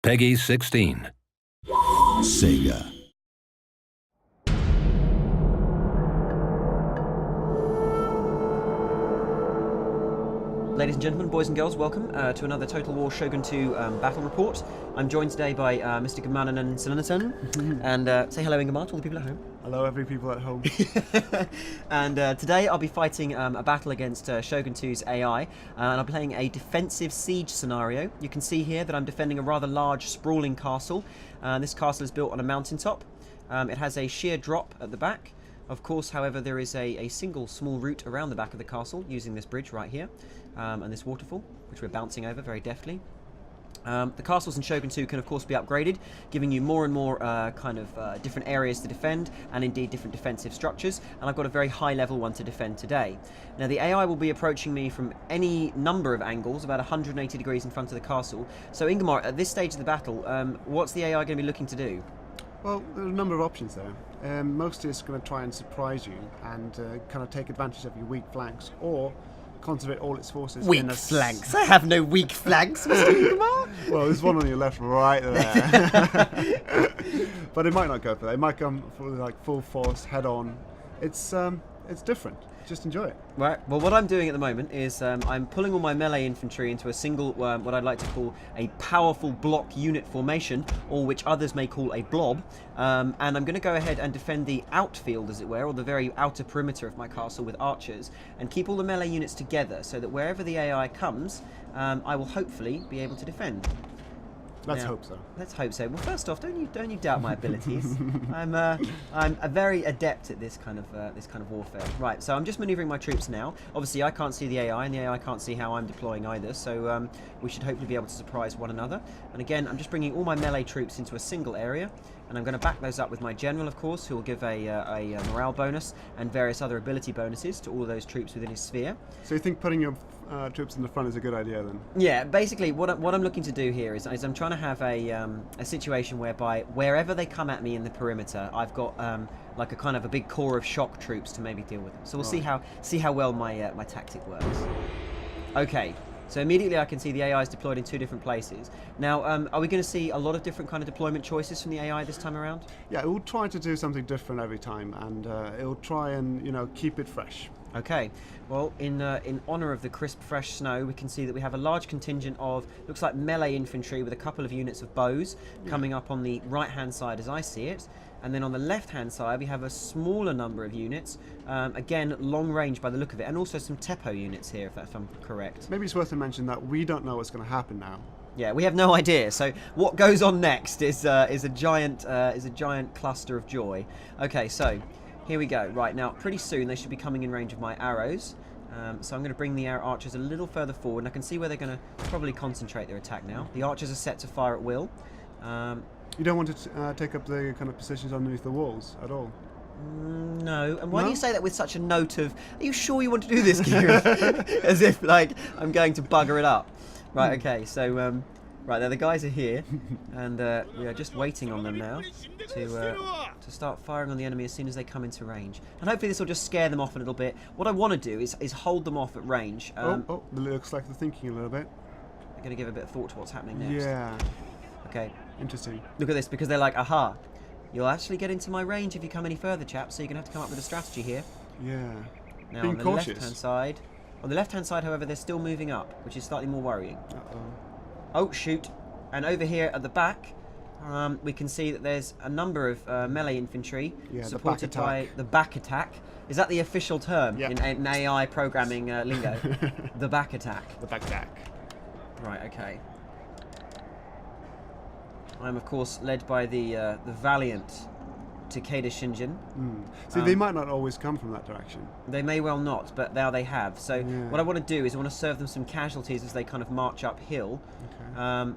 Peggy 16. Sega. Ladies and gentlemen, boys and girls, welcome to another Total War Shogun 2 battle report. I'm joined today by Mr. Gamanan Sananasan, and say hello, Ingemar, to all the people at home. Hello, every people at home. And today I'll be fighting a battle against Shogun 2's AI, and I'm playing a defensive siege scenario. You can see here that I'm defending a rather large, sprawling castle. This castle is built on a mountaintop. It has a sheer drop at the back. Of course, however, there is a single small route around the back of the castle using this bridge right here, and this waterfall, which we're bouncing over very deftly. The castles in Shogun 2 can of course be upgraded, giving you more and more different areas to defend, and indeed different defensive structures, and I've got a very high level one to defend today. Now the AI will be approaching me from any number of angles, about 180 degrees in front of the castle. So Ingemar, at this stage of the battle, what's the AI going to be looking to do? Well, there are a number of options there. Mostly it's going to try and surprise you and kind of take advantage of your weak flanks, or concentrate all its forces Weak in a flanks? I have no weak flanks, Mr. Ingemar! Well, there's one on your left right there. But it might not go for that. It might come for like full force, head on. It's different. Just enjoy it. Right, well what I'm doing at the moment is I'm pulling all my melee infantry into a single, what I'd like to call a powerful block unit formation, or which others may call a blob, and I'm going to go ahead and defend the outfield, as it were, or the very outer perimeter of my castle with archers, and keep all the melee units together so that wherever the AI comes, I will hopefully be able to defend. Let's hope so. Let's hope so. Well, first off, don't you doubt my abilities. I'm a very adept at this kind of warfare. Right, so I'm just manoeuvring my troops now. Obviously, I can't see the AI, and the AI can't see how I'm deploying either. So we should hopefully be able to surprise one another. And again, I'm just bringing all my melee troops into a single area, and I'm going to back those up with my general, of course, who will give a morale bonus and various other ability bonuses to all those troops within his sphere. So you think putting your troops in the front is a good idea then? Yeah, basically what I'm looking to do here is I'm trying to have a situation whereby wherever they come at me in the perimeter, I've got like a kind of a big core of shock troops to maybe deal with them. So we'll see how well my tactic works. Okay. So immediately I can see the AI is deployed in two different places. Now, are we going to see a lot of different kind of deployment choices from the AI this time around? Yeah, it will try to do something different every time, and it will try and keep it fresh. Okay, well, in honour of the crisp, fresh snow, we can see that we have a large contingent of, looks like melee infantry with a couple of units of bows coming up on the right-hand side as I see it. And then on the left-hand side, we have a smaller number of units, again, long range by the look of it, and also some Teppo units here, if I'm correct. Maybe it's worth to mention that we don't know what's going to happen now. Yeah, we have no idea. So what goes on next is a giant cluster of joy. Okay, so here we go. Right, now pretty soon they should be coming in range of my arrows. So I'm going to bring the archers a little further forward, and I can see where they're going to probably concentrate their attack now. The archers are set to fire at will. You don't want to take up the kind of positions underneath the walls at all? No. And why do you say that with such a note of, are you sure you want to do this, Kieran? As if, like, I'm going to bugger it up. Right, okay, so, right, there the guys are here, and we are just waiting on them now to start firing on the enemy as soon as they come into range. And hopefully this will just scare them off a little bit. What I want to do is hold them off at range. It looks like they're thinking a little bit. I'm going to give a bit of thought to what's happening next. Yeah. Okay. Interesting. Look at this, because they're like, aha, you'll actually get into my range if you come any further, chaps, so you're going to have to come up with a strategy here. Yeah. Now, Being on the cautious. left-hand side... On the left-hand side, however, they're still moving up, which is slightly more worrying. Uh-oh. Oh, shoot. And over here at the back, we can see that there's a number of melee infantry supported by the back attack. Is that the official term in AI programming lingo? The back attack. The back attack. Right, okay. I'm, of course, led by the valiant Takeda Shinjin. See, they might not always come from that direction. They may well not, but now they have. So what I want to do is I want to serve them some casualties as they kind of march uphill, and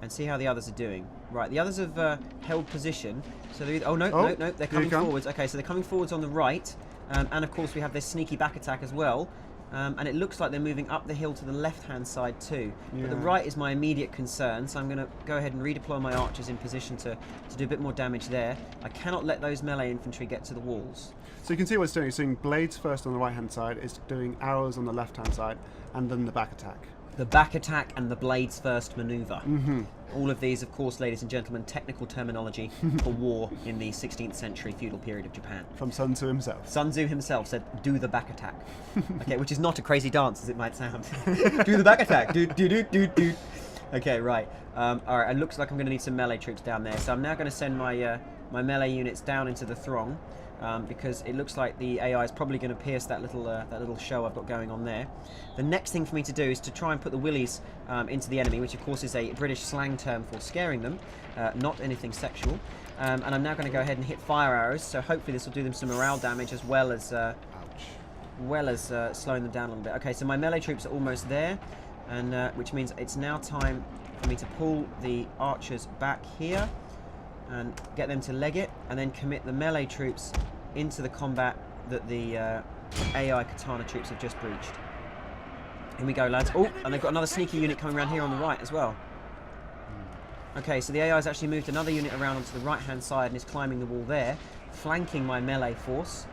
see how the others are doing. Right, the others have held position. So they're no, they're coming forwards. Okay, so they're coming forwards on the right, and of course we have this sneaky back attack as well. And it looks like they're moving up the hill to the left-hand side too. But the right is my immediate concern, so I'm going to go ahead and redeploy my archers in position to do a bit more damage there. I cannot let those melee infantry get to the walls. So you can see what it's doing. It's doing blades first on the right-hand side, it's doing arrows on the left-hand side, and then the back attack. The back attack and the blades first maneuver. All of these, of course, ladies and gentlemen, technical terminology for war in the 16th century feudal period of Japan. From Sun Tzu himself. Sun Tzu himself said, do the back attack. Okay, which is not a crazy dance as it might sound. Do the back attack. Do, do, do, do, do. Okay, right. All right, it looks like I'm going to need some melee troops down there. So I'm now going to send my my melee units down into the throng. Because it looks like the AI is probably going to pierce that little show I've got going on there. The next thing for me to do is to try and put the willies into the enemy, which of course is a British slang term for scaring them, not anything sexual. And I'm now going to go ahead and hit fire arrows, so hopefully this will do them some morale damage as well as slowing them down a little bit. Okay, so my melee troops are almost there, and which means it's now time for me to pull the archers back here and get them to leg it, and then commit the melee troops into the combat that the AI katana troops have just breached. Here we go, lads. Oh, and they've got another sneaky unit coming around here on the right as well. Okay, so the AI has actually moved another unit around onto the right-hand side and is climbing the wall there, flanking my melee force.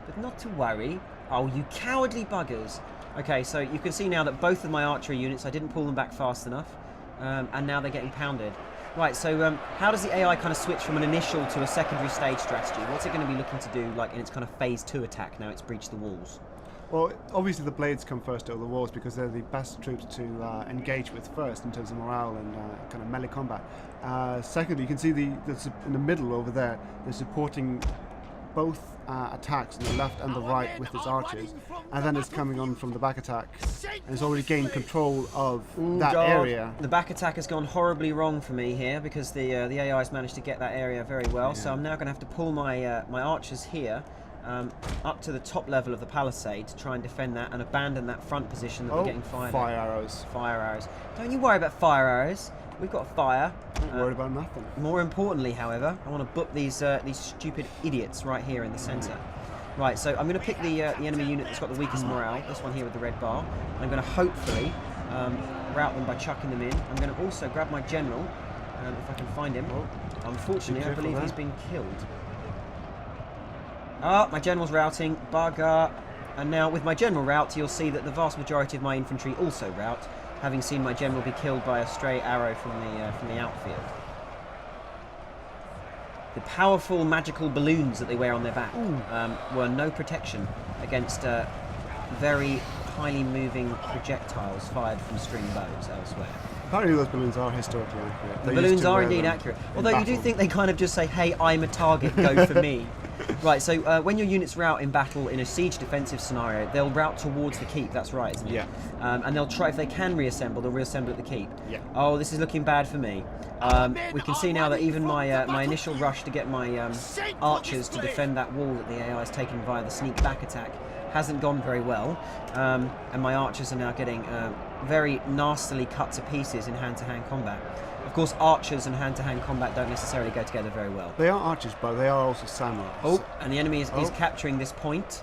But not to worry. Oh, you cowardly buggers. Okay, so you can see now that both of my archery units, I didn't pull them back fast enough, and now they're getting pounded. Right, so how does the AI kind of switch from an initial to a secondary stage strategy? What's it going to be looking to do, like in its kind of phase 2 attack now it's breached the walls? Well, obviously the blades come first over the walls because they're the best troops to engage with first in terms of morale and kind of melee combat. Secondly, you can see in the middle over there, they're supporting both attacks on the left and the right with its archers, and then it's coming on from the back attack, and it's already gained control of that area. The back attack has gone horribly wrong for me here because the AI has managed to get that area very well. Yeah. So I'm now going to have to pull my my archers here up to the top level of the palisade to try and defend that and abandon that front position that we're getting fired. Fire arrows. Fire arrows. Don't you worry about fire arrows. We've got fire. Don't worry about nothing. More importantly, however, I want to book these stupid idiots right here in the centre. Right, so I'm going to pick the enemy unit that's got the weakest morale, this one here with the red bar. I'm going to hopefully rout them by chucking them in. I'm going to also grab my general, if I can find him. Unfortunately, I believe he's been killed. Ah, my general's routing. Bugger. And now with my general rout, you'll see that the vast majority of my infantry also rout, having seen my general be killed by a stray arrow from the outfield. The powerful magical balloons that they wear on their back were no protection against very highly moving projectiles fired from string bows elsewhere. Apparently those balloons are historically accurate. The balloons are indeed accurate. Although you do think they kind of just say, hey, I'm a target, go for me. Right, so when your units rout in battle in a siege defensive scenario, they'll rout towards the keep, that's right, isn't it? Yeah. And they'll try, if they can reassemble, they'll reassemble at the keep. Yeah. Oh, this is looking bad for me. We can see now that even my my initial rush to get my archers to defend that wall that the AI has taken via the sneak back attack hasn't gone very well. And my archers are now getting very nastily cut to pieces in hand-to-hand combat. Of course, archers and hand-to-hand combat don't necessarily go together very well. They are archers, but they are also samurais. Oh, and the enemy is capturing this point.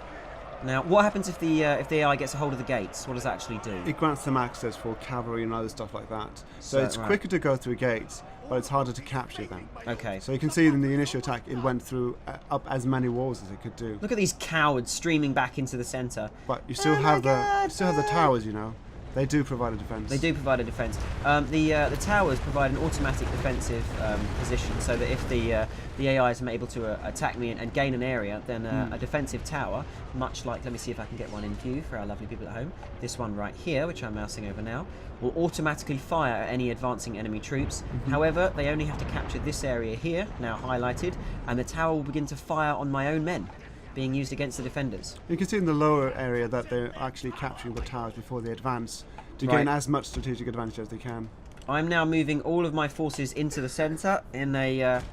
Now, what happens if the AI gets a hold of the gates? What does that actually do? It grants them access for cavalry and other stuff like that. So it's quicker to go through gates, but it's harder to capture them. Okay. So you can see in the initial attack, it went through up as many walls as it could do. Look at these cowards streaming back into the centre. But you still have the towers, you know. They do provide a defence. They do provide a defence. The towers provide an automatic defensive position, so that if the AI is able to attack me and gain an area, then a defensive tower, much like, let me see if I can get one in view for our lovely people at home, this one right here, which I'm mousing over now, will automatically fire at any advancing enemy troops. However, they only have to capture this area here, now highlighted, and the tower will begin to fire on my own men, being used against the defenders. You can see in the lower area that they're actually capturing the towers before they advance to gain as much strategic advantage as they can. I'm now moving all of my forces into the centre in a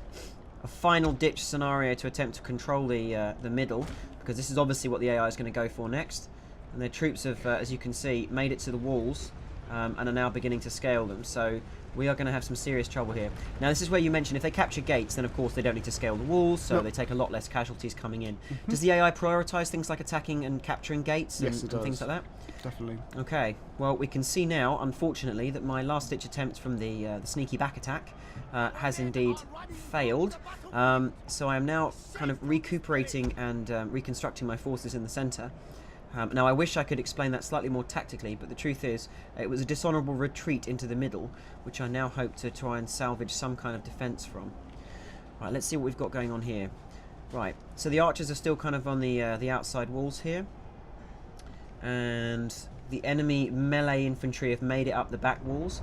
final ditch scenario to attempt to control the middle, because this is obviously what the AI is going to go for next. And their troops have, as you can see, made it to the walls and are now beginning to scale them. So we are going to have some serious trouble here. Now, this is where you mentioned if they capture gates, then of course they don't need to scale the walls, so they take a lot less casualties coming in. Does the AI prioritise things like attacking and capturing gates and things like that? Definitely. Okay, well, we can see now, unfortunately, that my last-ditch attempt from the sneaky back attack has indeed failed. So I am now kind of recuperating and reconstructing my forces in the centre. Now, I wish I could explain that slightly more tactically, but the truth is, it was a dishonourable retreat into the middle, which I now hope to try and salvage some kind of defence from. Right, let's see what we've got going on here. Right, so the archers are still kind of on the outside walls here. And the enemy melee infantry have made it up the back walls.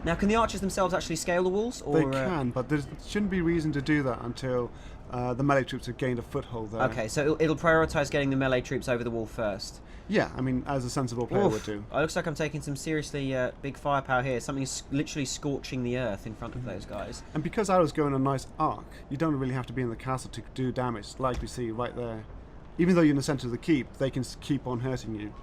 Now, can the archers themselves actually scale the walls? Or, they can, but there shouldn't be reason to do that until the melee troops have gained a foothold there. Okay, so it'll prioritise getting the melee troops over the wall first. Yeah, I mean, as a sensible player would do. It looks like I'm taking some seriously big firepower here. Something's literally scorching the earth in front of those guys. And because arrows go in a nice arc, you don't really have to be in the castle to do damage, like we see right there. Even though you're in the centre of the keep, they can keep on hurting you.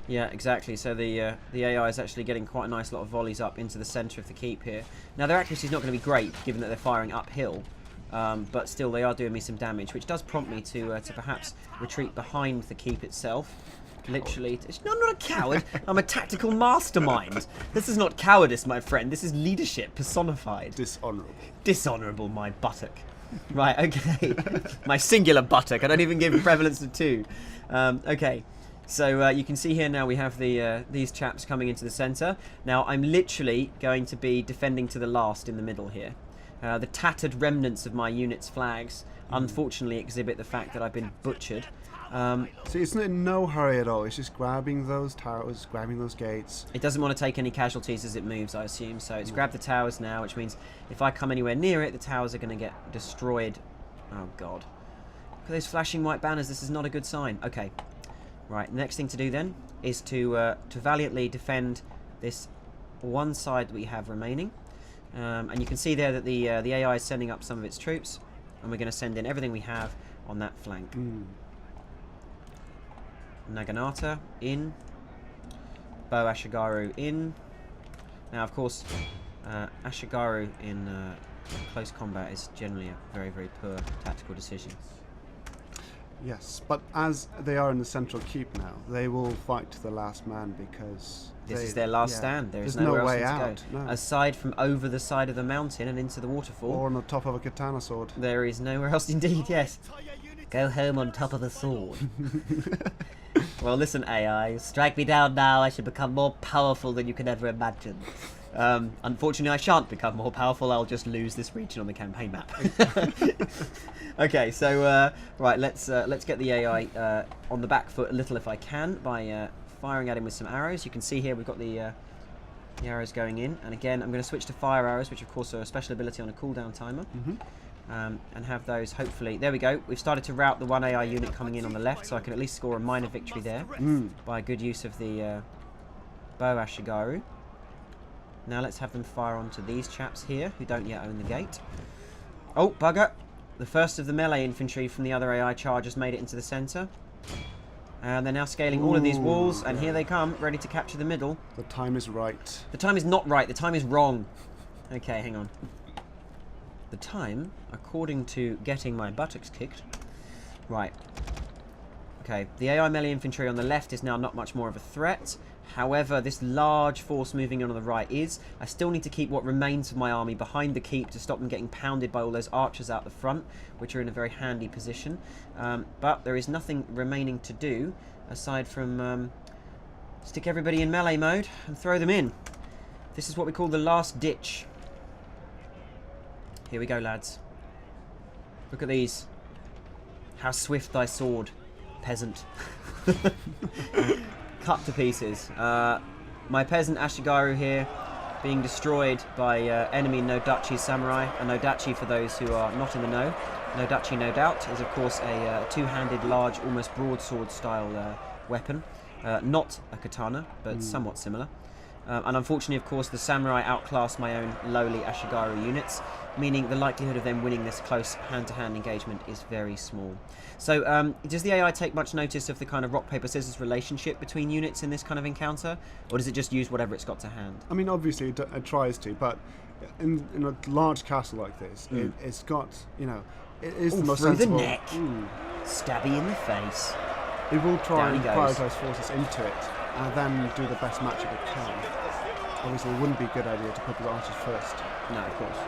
Yeah, exactly. So the AI is actually getting quite a nice lot of volleys up into the centre of the keep here. Now, their accuracy is not going to be great, given that they're firing uphill. But still, they are doing me some damage, which does prompt me to perhaps retreat behind the keep itself. Literally, no, I'm not a coward. I'm a tactical mastermind. This is not cowardice, my friend. This is leadership personified. Dishonourable. Dishonourable, my buttock. Right, okay. My singular buttock. I don't even give prevalence to two. Okay. So you can see here now we have these chaps coming into the centre. Now, I'm literally going to be defending to the last in the middle here. The tattered remnants of my unit's flags unfortunately exhibit the fact that I've been butchered. See, it's in no hurry at all. It's just grabbing those towers, grabbing those gates. It doesn't want to take any casualties as it moves, I assume. So it's grabbed the towers now, which means if I come anywhere near it, the towers are going to get destroyed. Oh, God. Look at those flashing white banners. This is not a good sign. Okay. Right, the next thing to do then is to valiantly defend this one side that we have remaining. And you can see there that the AI is sending up some of its troops. And we're going to send in everything we have on that flank. Naginata in, Bo Ashigaru in. Now, of course, Ashigaru in close combat is generally a very, very poor tactical decision. Yes, but as they are in the central keep now, they will fight to the last man because this is their last stand. There is there's nowhere no way else out. to go. No. Aside from over the side of the mountain and into the waterfall. Or on the top of a katana sword. There is nowhere else indeed, yes. Go home on top of the sword. Well, listen, AI, strike me down now. I should become more powerful than you can ever imagine. Unfortunately, I shan't become more powerful. I'll just lose this region on the campaign map. Okay, so right, let's get the AI on the back foot a little if I can by firing at him with some arrows. You can see here we've got the arrows going in, and again I'm going to switch to fire arrows, which of course are a special ability on a cooldown timer. And have those hopefully. There we go. We've started to rout the one AI unit coming in on the left, so I can at least score a minor victory there by good use of the Bo Ashigaru. Now let's have them fire onto these chaps here who don't yet own the gate. Oh, bugger! The first of the melee infantry from the other AI chargers made it into the centre. And they're now scaling all of these walls, and here they come, ready to capture the middle. The time is right. The time is not right, the time is wrong. Okay, hang on. The time, according to getting my buttocks kicked. Right. Okay, the AI melee infantry on the left is now not much more of a threat. However, this large force moving in on the right is. I still need to keep what remains of my army behind the keep to stop them getting pounded by all those archers out the front, which are in a very handy position. But there is nothing remaining to do aside from stick everybody in melee mode and throw them in. This is what we call the last ditch. Here we go, lads. Look at these. How swift thy sword, peasant. Cut to pieces. My peasant Ashigaru here being destroyed by enemy Nodachi samurai. A Nodachi, for those who are not in the know, Nodachi, no doubt, is of course a two-handed, large, almost broadsword style weapon. Not a katana, but somewhat similar. And unfortunately, of course, the samurai outclass my own lowly Ashigaru units, meaning the likelihood of them winning this close hand-to-hand engagement is very small. So, does the AI take much notice of the kind of rock, paper, scissors relationship between units in this kind of encounter? Or does it just use whatever it's got to hand? I mean, obviously it tries to, but in a large castle like this, it's got, you know, it is the most through sensible. the neck. Stabby in the face. It will try Down and he goes. prioritise forces into it, and then do the best matchup it can. Obviously, it wouldn't be a good idea to put the archers first. No, of course.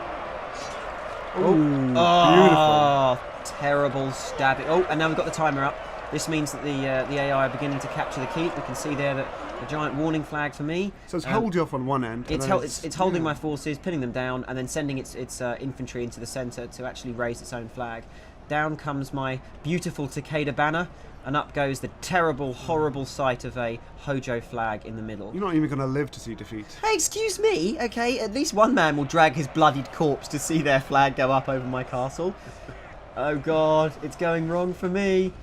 Ooh, Oh, beautiful. terrible stabbing. Oh, and now we've got the timer up. This means that the AI are beginning to capture the keep. We can see there that a giant warning flag for me. So it's hold you off on one end. It's holding my forces, pinning them down, and then sending its infantry into the centre to actually raise its own flag. Down comes my beautiful Takeda banner, and up goes the terrible, horrible sight of a Hojo flag in the middle. You're not even going to live to see defeat. Hey, excuse me, okay? At least one man will drag his bloodied corpse to see their flag go up over my castle. Oh God, it's going wrong for me.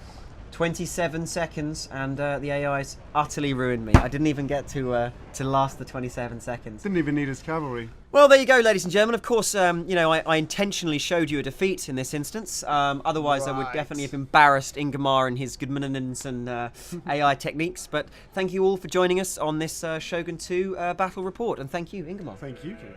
27 seconds, and the AI's utterly ruined me. I didn't even get to last the 27 seconds. Didn't even need his cavalry. Well, there you go, ladies and gentlemen. Of course, you know, I intentionally showed you a defeat in this instance. Otherwise, I would definitely have embarrassed Ingmar and his Gudmundsson and AI techniques. But thank you all for joining us on this Shogun 2 battle report, and thank you, Ingmar. Thank you, King.